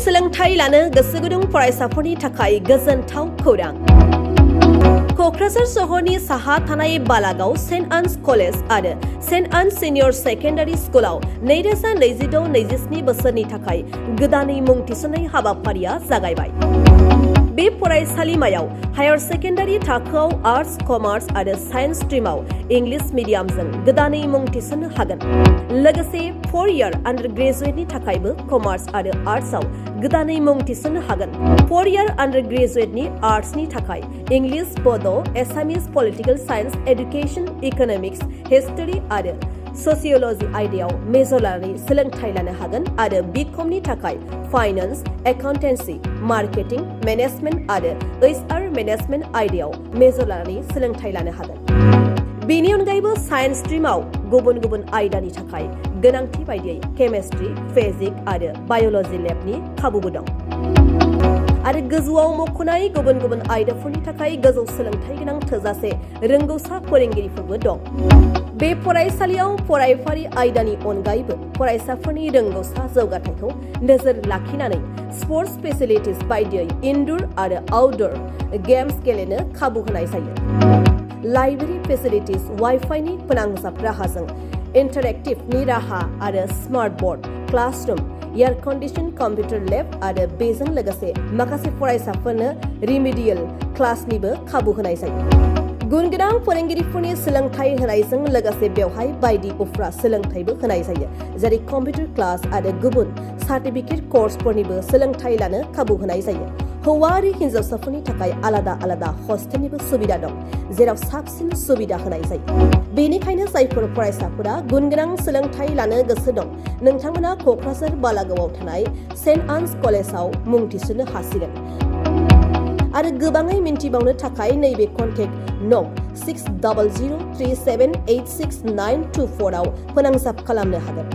सोलोंथाइ लानो गोसो गुदुं फरायसाफोरनि थाखाय गोजोनथाव खौरां। क'क्राझार सहरनि साहा थानाय बालागाव सेन्ट आन्स कलेज आरो सेन्ट आन्स सिनियर सेकेन्डारि स्कुलाव 2026-27 बोसोरनि थाखाय गोदानै मुं थिसननाय हाबाफारिया जागायबाय। बे फरायसालिमायाव हायर सेकेन्डारि थाखोआव आर्ट्स, कमार्स आरो साइन्स स्ट्रिमाव इंलिश मिडियामजों गोदानै मुं थिसननो हागोन। लोगोसे 4 इयार आन्डार ग्रेजुएटनि थाखायबो कमार्स आरो आर्ट्सआव गोदानै मुं थिसननो हागोन। 4 इयार आन्डार ग्रेजुएटनि आर्ट्सनि थाखाय English, Bodo', Assamese, political science, education, economics, history आरो ससिय'लजि आयदायाव मेजर लानानै सोलोंथाइ लानो हागोन आरो बिकमनि थाखाय फाइनान्स, एकाउन्टेन्सि, मार्केटिं, मेनेजमेन्ट आरो HR मेनेजमेन्ट आयदायाव मेजर लानानै सोलोंथाइ लानो हागोन। बेनि अनगायैबो साइन्स स्ट्रिमाव गुबुन गुबुन आयदानि थाखाय गोनांथि बायदियै केमेस्ट्रि, फिजिक्स आरो बाय'लजि लेबनि खाबुबो दं। आरो गोजौआव मख'नाय गुबुन गुबुन आयदाफोरनि थाखाय गोजौ सोलोंथाइ गोनां थोजासे रोंगौसा फोरोंगिरिफोरबो दं। बे फरायसालियाव फरायफारि आयदानि अनगायैबो फरायसाफोरनि रोंगौसा जौगाथायखौ नोजोर लाखिनानै स्पर्ट्स फेसिलिटिस बायदियै इनडोर आरो आउटडोर गेम्स गेलेनो खाबु होनाय जायो। लाइब्रेरि फेसिलिटिस, वाइफाइनि फोनांजाब राहाजों इन्टारेक्टिभनि राहा आरो smart board, classroom, air condition computer lab आरो बेजों लोगोसे माखासे फरायसाफोरनो रिमिडियेल क्लासनिबो खाबु होनाय जायो। गुन गोनां फोरोंगिरिफोरनि सोलोंथाइ होनायजों लोगोसे बेवहाय बायदि उफ्रा सोलोंथाइबो होनाय जायो, जेरै कम्पिउटार क्लास आरो गुबुन सार्टिफिकेट कर्सफोरनिबो सोलोंथाइ लानो खाबु होनाय जायो। हौवा आरो हिन्जावसाफोरनि थाखाय आलादा आलादा हस्टेलनिबो सुबिदा दं, जेराव साबसिन सुबिदा होनाय जायो। बेनिखायनो जायफोर फरायसाफोरा गुन गोनां सोलोंथाइ लानो गोसो दं, नोंथांमोना क'क्राझार बालागावआव थानाय सेन्ट आन्स कलेजाव मुं थिसननो हासिगोन। आरो गोबाङै मिन्थिबावनो थाखाय नैबे कन्टेक्ट नं 6003786924 आव फोनांजाब खालामनो हागोन।